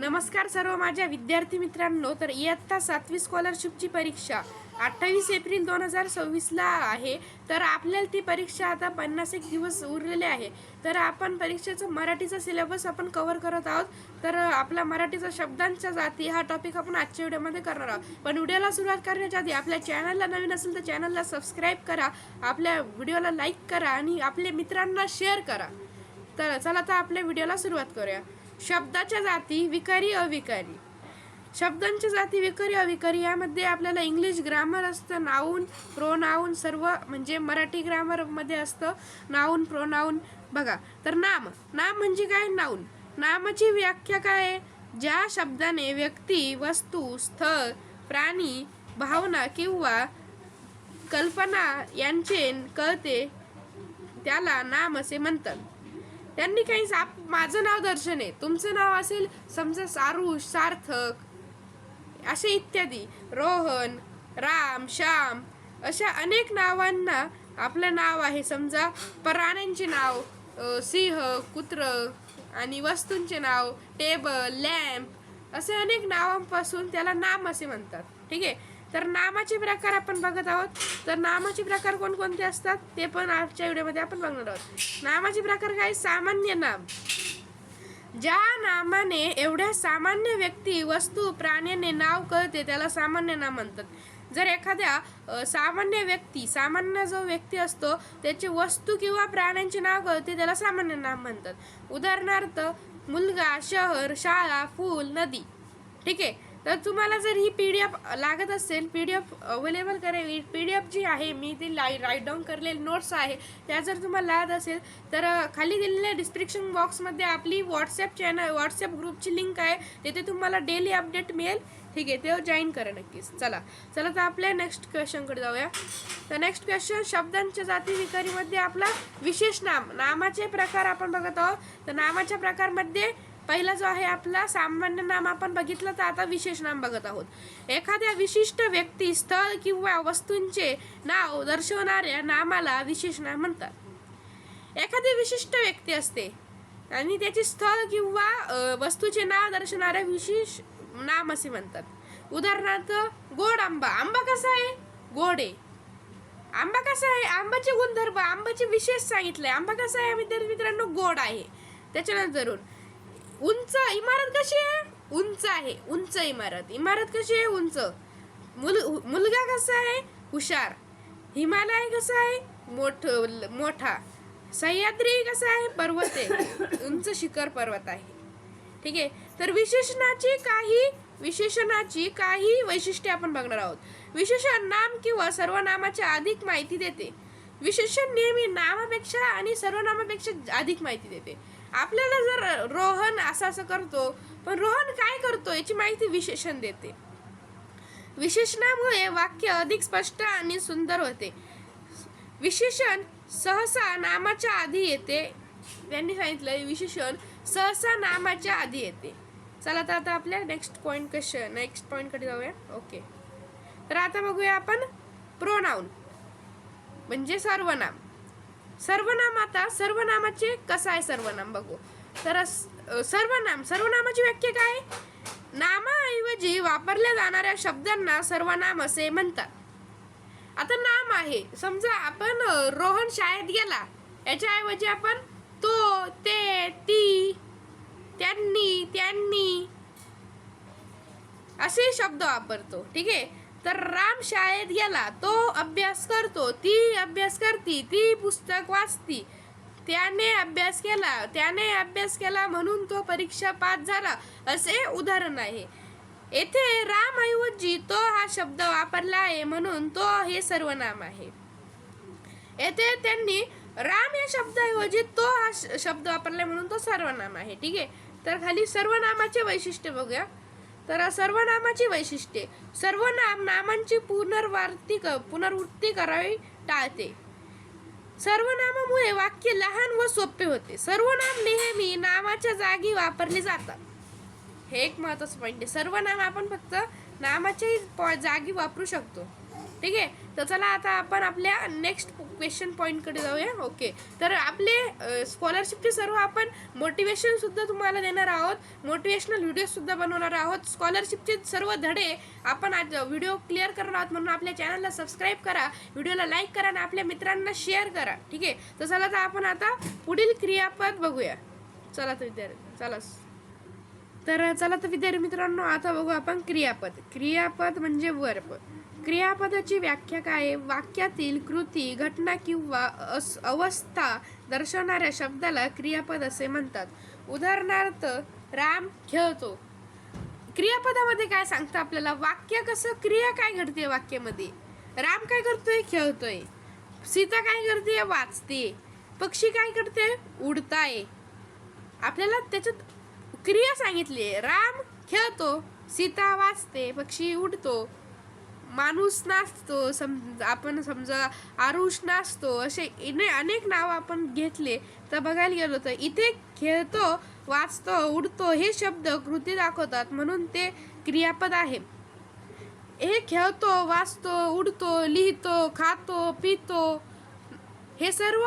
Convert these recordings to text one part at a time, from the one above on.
नमस्कार सर्व माझ्या विद्यार्थी मित्रांनो. तर इयत्ता 7वी स्कॉलरशिपची परीक्षा 28 एप्रिल 2026ला आहे. तर आपल्याला ती परीक्षा आता 51 दिवस उरलेले आहे. तर आपण परीक्षेचं मराठीचा सिलेबस आपण कव्हर करत आहोत. तर आपला मराठीचा शब्दांच्या जाती हा टॉपिक आपण आजच्या व्हिडिओमध्ये करणार आहोत. पण व्हिडिओला सुरुवात करण्याच्या आधी आपल्या चॅनलला नवीन असेल तर चॅनलला सबस्क्राईब करा, आपल्या व्हिडिओला लाईक करा आणि आपल्या मित्रांना शेअर करा. तर चला आता आपल्या व्हिडिओला सुरुवात करूया. शब्दाच्या जाती विकारी अविकारी. शब्दांच्या जाती विकारी अविकारी यामध्ये आपल्याला इंग्लिश ग्रामर असतं, नाऊन प्रोनाऊन सर्व म्हणजे मराठी ग्रामरमध्ये असतं नाऊन प्रोनाऊन. बघा तर नाम म्हणजे काय? नाऊन. नामाची व्याख्या काय आहे? ज्या शब्दाने व्यक्ती, वस्तू, स्थळ, प्राणी, भावना किंवा कल्पना यांचे कळते त्याला नाम असे म्हणतात. त्यांनी काही माझं नाव दर्शन आहे, तुमचं नाव असेल समजा सारुष, सार्थक असे इत्यादी, रोहन, राम, श्याम अशा अनेक नावांना आपलं नाव आहे. समजा प्राण्यांचे नाव सिंह, कुत्र आणि वस्तूंचे नाव टेबल, लॅम्प असे अनेक नावांपासून त्याला नाम असे म्हणतात. ठीक आहे. तर नामाचे प्रकार आपण बघत आहोत. तर नामाचे प्रकार कोणकोणते असतात ते पण आजच्या व्हिडिओमध्ये आपण बघणार आहोत. नामाचे प्रकार काय? सामान्य नाम. ज्या नामाने एवढ्या सामान्य व्यक्ती, वस्तू, प्राण्याने नाव कळते त्याला सामान्य नाम म्हणतात. जर एखाद्या सामान्य व्यक्ती, सामान्य जो व्यक्ती असतो त्याची वस्तू किंवा प्राण्यांचे नाव कळते त्याला सामान्य नाम म्हणतात. उदाहरणार्थ मुलगा, शहर, शाळा, फूल, नदी. ठीक आहे. तर तुम्हाला जर ही PDF लागत असेल, PDF अवेलेबल करेल, PDF जी आहे मी ती राईट डाऊन करलेली नोट्स आहे त्या जर तुम्हाला लागत असेल तर खाली दिलेल्या डिस्क्रिप्शन बॉक्समध्ये आपली व्हॉट्सॲप ग्रुपची लिंक आहे, तिथे तुम्हाला डेली अपडेट मिळेल. ठीक आहे, ते जॉईन करा नक्कीच. चला तर आपल्या नेक्स्ट क्वेश्चनकडे जाऊया. तर नेक्स्ट क्वेश्चन, शब्दांच्या जाती विकारीमध्ये आपला विशेष नाम. नामाचे प्रकार आपण बघत आहोत. तर नामाच्या प्रकारमध्ये पहिला जो आहे आपला सामान्य नाम आपण बघितलं, तर आता विशेष नाम बघत आहोत. एखाद्या विशिष्ट व्यक्ती, स्थळ किंवा वस्तूंचे नाव दर्शवणाऱ्या नामाला विशेष नाम म्हणतात. एखादी विशिष्ट व्यक्ती असते आणि त्याचे स्थळ किंवा वस्तूचे नाव दर्शवणाऱ्या विशेष नाम असे म्हणतात. उदाहरणार्थ गोड आंबा. आंबा कसा आहे? गोड आहे. आंबा कसा आहे? आंबाचे गुणधर्म, आंबाचे विशेष सांगितलंय. आंबा कसा आहे मित्रांनो? गोड आहे. त्याच्यानंतर उंच. इमारत कशी आहे? उंच आहे. उंच इमारत. इमारत कशी आहे? उंच. मुलगा कसा आहे? हुशार. हिमालय कसा आहे? मोठा. सह्याद्री कसा आहे? पर्वत आहे. उंच शिखर पर्वत आहे. ठीक आहे. तर विशेषणाची काही वैशिष्ट्ये आपण बघणार आहोत. विशेषण नाम किंवा सर्वनामाच्या अधिक माहिती देते. विशेषण नेहमी नामापेक्षा आणि सर्वनामापेक्षा अधिक माहिती देते. आपल्याला जर रोहन असं करतो, पण रोहन काय करतो याची माहिती विशेषण देते. विशेषणामुळे वाक्य अधिक स्पष्ट आणि सुंदर होते. विशेषण सहसा नामाच्या आधी येते. त्यांनी सांगितलं विशेषण सहसा नामाच्या आधी येते. चला तर आता आपल्या नेक्स्ट पॉईंटकडे जाऊया. ओके. तर आता बघूया आपण प्रोनाऊन म्हणजे सर्वनाम. आता सर्वनामाचे कसं आहे सर्वनाम बघू. तर सर्वनामाची व्याख्या काय? नामाऐवजी वापरल्या जाणाऱ्या शब्दांना सर्वनाम असे म्हणतात. आता नाम आहे, समजा आपण रोहन शाळेत गेला, याच्याऐवजी आपण तो, ते, ती, त्यांनी असे शब्द वापरतो. ठीक आहे. तर राम शाळेत गेला, तो अभ्यास करतो, ती अभ्यास करती, ती पुस्तक वाचती, त्याने अभ्यास केला म्हणून तो परीक्षा पास झाला, असे उदाहरण आहे. येथे राम ऐवजी तो हा शब्द वापरला आहे म्हणून तो हे सर्वनाम आहे. येथे त्यांनी राम या शब्दाऐवजी तो हा शब्द वापरला म्हणून तो सर्वनाम आहे. ठीक आहे. तर खाली सर्वनामाचे वैशिष्ट्य बघूया. तर सर्वनामाची वैशिष्ट्ये. सर्वनाम नामांची पुनरावृत्ती करावी टाळते. सर्वनामामुळे वाक्य लहान व सोपे होते. सर्वनाम नेहमी नामाच्या जागी वापरले जातात. हे एक महत्त्वाचं पॉईंट आहे. सर्वनाम आपण फक्त नामाच्या जागी वापरू शकतो. ठीक आहे. तर चला आता आपण आपल्या नेक्स्ट क्वेश्चन पॉईंटकडे जाऊया. ओके, तर आपले स्कॉलरशिपचे सर्व आपण मोटिवेशनसुद्धा तुम्हाला देणार आहोत, मोटिवेशनल व्हिडिओसुद्धा बनवणार आहोत. स्कॉलरशिपचे सर्व धडे आपण आज व्हिडिओ क्लिअर करणार आहोत. म्हणून आपल्या चॅनलला सबस्क्राईब करा, व्हिडिओला लाईक करा आणि आपल्या मित्रांना शेअर करा. ठीक आहे. तर चला तर आपण आता पुढील क्रियापद बघूया. चला तर विद्यार्थी मित्रांनो, आता बघू आपण क्रियापद. क्रियापद म्हणजे वर्ब. क्रियापदाची व्याख्या काय आहे? वाक्यातील कृती, घटना किंवा अवस्था दर्शवणाऱ्या शब्दाला क्रियापद असे म्हणतात. उदाहरणार्थ, राम खेळतो. क्रियापदामध्ये काय सांगतं आपल्याला? वाक्य कसं, क्रिया काय घडते वाक्यामध्ये? राम काय करतोय? खेळतोय. सीता काय करते? वाचते. पक्षी काय करते? उडताय. आपल्याला त्याच्यात क्रिया सांगितली. राम खेळतो, सीता वाचते, पक्षी उडतो, माणूस नाचतो, आपण समजा आरुष नाचतो, असे अनेक नाव आपण घेतले. तर बघायला गेलो तर इथे खेळतो, वाचतो, उडतो हे शब्द कृती दाखवतात, म्हणून ते क्रियापद आहे. हे खेळतो, वाचतो, उडतो, लिहितो, खातो, पितो हे सर्व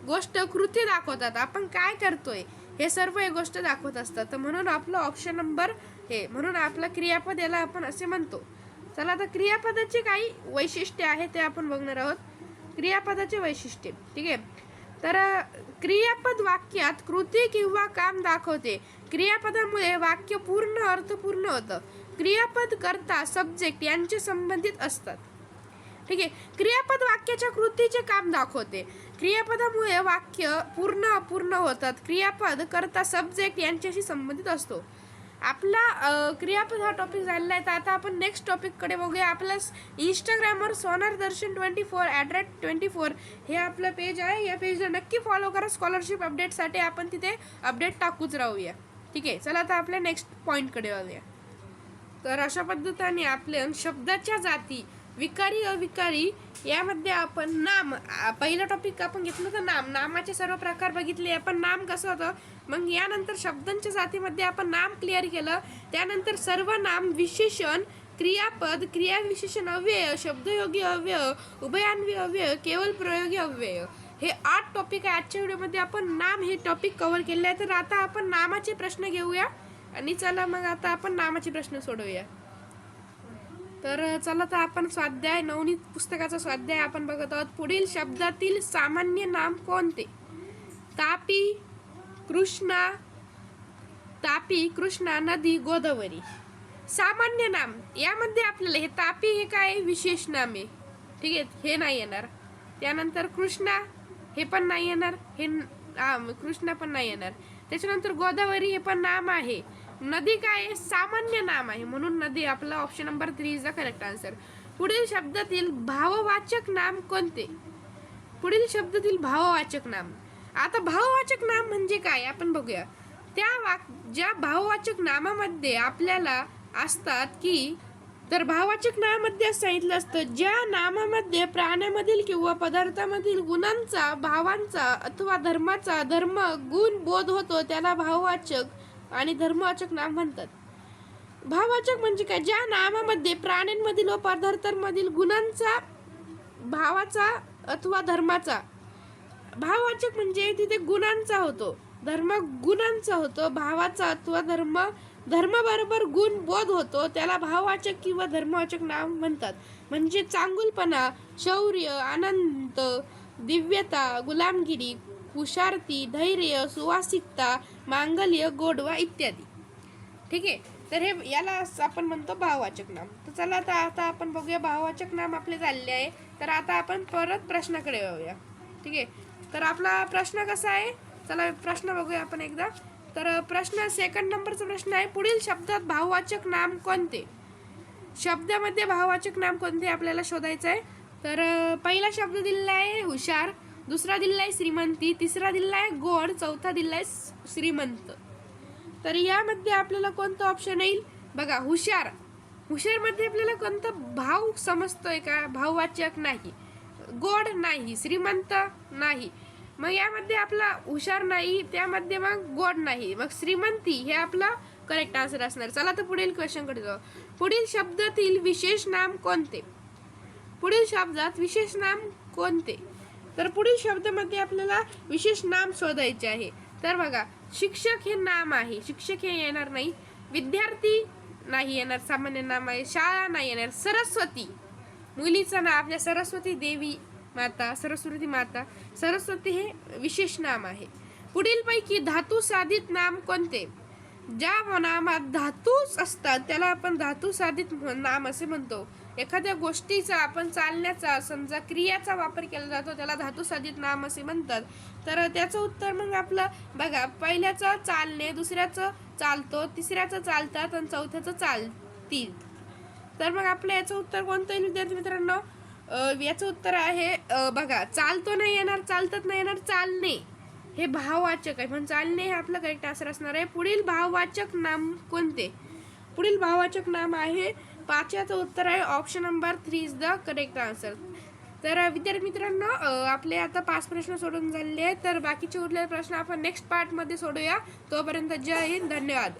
गोष्ट कृती दाखवतात. आपण काय करतोय हे सर्व हे गोष्ट दाखवत असतात. तर म्हणून आपलं ऑप्शन नंबर हे, म्हणून आपलं क्रियापद याला आपण असे म्हणतो. चला आता क्रियापदाची काही वैशिष्ट्ये आहे ते आपण बघणार आहोत. क्रियापदाचे वैशिष्ट्ये. ठीक आहे. तर क्रियापद वाक्यात कृती किंवा काम दाखवते. क्रियापदामुळे वाक्य पूर्ण अर्थपूर्ण होतं. क्रियापद कर्ता, सब्जेक्ट यांचे संबंधित असतात. ठीक आहे. क्रियापद वाक्याच्या कृतीचे काम दाखवते. क्रियापदामुळे वाक्य पूर्ण अपूर्ण होतात. क्रियापद कर्ता, सब्जेक्ट यांच्याशी संबंधित असतो. आपला क्रियापद हा टॉपिक झालेला आहे. तर आता आपण नेक्स्ट टॉपिककडे बघूया. आपल्या इंस्टाग्रामवर sonar-darshan24 हे आपलं पेज आहे. या पेजला नक्की फॉलो करा. स्कॉलरशिप अपडेटसाठी आपण तिथे अपडेट टाकूच राहूया. ठीक आहे. चला आता आपल्या नेक्स्ट पॉईंटकडे वळूया. तर अशा पद्धतीने आपल्या शब्दाच्या जाती, विकारी अविकारी यामध्ये आपण नाम, पहिला टॉपिक आपण घेतलं तर नामाचे सर्व प्रकार बघितले आपण. नाम कसं होतं, मग यानंतर शब्दांच्या जातीमध्ये आपण नाम क्लिअर केलं. त्यानंतर सर्वनाम, विशेषण, क्रियापद, क्रियाविशेषण अव्यय, शब्दयोगी अव्यय, उभयान्वी अव्यय, केवळ प्रयोगी अव्यय हे 8 टॉपिक आहे. आजच्या व्हिडिओमध्ये आपण नाम हे टॉपिक कव्हर केले आहे. तर आता आपण नामाचे प्रश्न घेऊया आणि चला मग आता आपण नामाचे प्रश्न सोडवूया. तर चला तर आपण स्वाध्याय नवनीत पुस्तकाचा स्वाध्याय आपण बघत आहोत. पुढील शब्दातील सामान्य नाम कोणते? तापी, कृष्णा, नदी, गोदावरी. सामान्य नाम यामध्ये आपल्याला हे तापी हे काय विशेष नाम आहे. ठीक आहे, हे नाही येणार. त्यानंतर कृष्णा हे पण नाही येणार, हे कृष्णा पण नाही येणार. त्याच्यानंतर गोदावरी हे पण नाम आहे. नदी काय सामान्य नाम आहे, म्हणून नदी आपला option number 3 is the correct answer. पुढील शब्दातील भाववाचक नाम कोणते? पुढील शब्दातील भाववाचक नाम. आता भाववाचक नाम म्हणजे काय आपण बघूया. ज्या भाववाचक नामामध्ये आपल्याला असतात की, तर भाववाचक नामामध्ये असं सांगितलं असतं, ज्या नामामध्ये प्राण्यामधील किंवा पदार्थामधील गुणांचा, भावांचा अथवा धर्माचा गुण बोध होतो त्याला भाववाचक आणि धर्मवाचक नाम म्हणतात. भाववाचक म्हणजे काय? ज्या नामामध्ये प्राण्यांमधील व पदार्थांमधील गुणांचा, भावाचा अथवा धर्माचा. भाववाचक म्हणजे तिथे गुणांचा होतो, धर्म गुणांचा होतो, भावाचा अथवा धर्माबरोबर गुण बोध होतो त्याला भाववाचक किंवा धर्मवाचक नाम म्हणतात. म्हणजे चांगुलपणा, शौर्य, आनंद, दिव्यता, गुलामगिरी, कुशारती, धैर्य, सुवासिकता, मांगल्य, गोडवा इत्यादी. ठीक आहे. तर हे याला आपण म्हणतो भाववाचक नाम. तर चला आता आपण बघूया भाववाचक नाम आपले झालेले आहे. तर आता आपण परत प्रश्नाकडे येऊया. ठीक आहे. तर आपला प्रश्न कसा आहे, चला प्रश्न बघूया आपण एकदा. तर प्रश्न सेकंड नंबरचा प्रश्न आहे, पुढील शब्दात भाववाचक नाम कोणते? शब्दामध्ये भाववाचक नाम कोणते आपल्याला शोधायचं आहे. तर पहिला शब्द दिलेला आहे हुशार, दुसरा दिलेला आहे श्रीमंती, तिसरा दिलेला आहे गोड, चौथा दिलेला आहे श्रीमंत. तर यामध्ये आपल्याला कोणतं ऑप्शन येईल बघा. हुशार मध्ये आपल्याला कोणतं भाव समजतोय का? भाववाचक नाही. गोड नाही, श्रीमंत नाही, मग यामध्ये आपला हुशार नाही, त्यामध्ये मग गोड नाही, मग श्रीमंती हे आपला करेक्ट आन्सर असणार. चला तर पुढील क्वेश्चनकडे जाऊ. पुढील शब्दातील विशेष नाम कोणते? पुढील शब्दात विशेष नाम कोणते? तर पुढील शब्दामध्ये आपल्याला विशेष नाम शोधायचे आहे. तर बघा, शिक्षक हे नाम आहे, शिक्षक हे येणार नाही. विद्यार्थी नाही येणार, सामान्य नाम आहे. शाळा नाही येणार. सरस्वती, मुलीचं नाव आपल्या सरस्वती देवी माता, सरस्वती माता, सरस्वती हे विशेष नाम आहे. पुढीलपैकी धातू साधित नाम कोणते? ज्या नामात धातूच असतात त्याला आपण धातू साधित नाम असे म्हणतो. एखाद्या गोष्टीचा, आपण चालण्याचा, समजा क्रियाचा वापर केला जातो त्याला धातू साधित नाम असे म्हणतात. तर त्याचं उत्तर मग आपलं बघा, पहिल्याचं चालणे, दुसऱ्याचं चालतो, तिसऱ्याचं चालतात आणि चौथ्याचं चालतील. तर मग आपलं याचं उत्तर कोणतं येईल विद्यार्थी मित्रांनो? याचं उत्तर आहे बघा, चालतो नाही येणार, चालतात नाही येणार, चालणे हे भाववाचक आहे, पण चालणे हे आपलं करेक्ट आन्सर असणार आहे. पुढील भाववाचक नाम कोणते? पुढील भाववाचक नाम आहे, 5चं उत्तर आहे option number 3 is the correct answer. तर विद्यार्थी मित्रांनो, आपले आता 5 प्रश्न सोडून झालेले आहेत. तर बाकीचे उरलेले प्रश्न आपण नेक्स्ट पार्टमध्ये सोडूया. तोपर्यंत जय हिंद, धन्यवाद.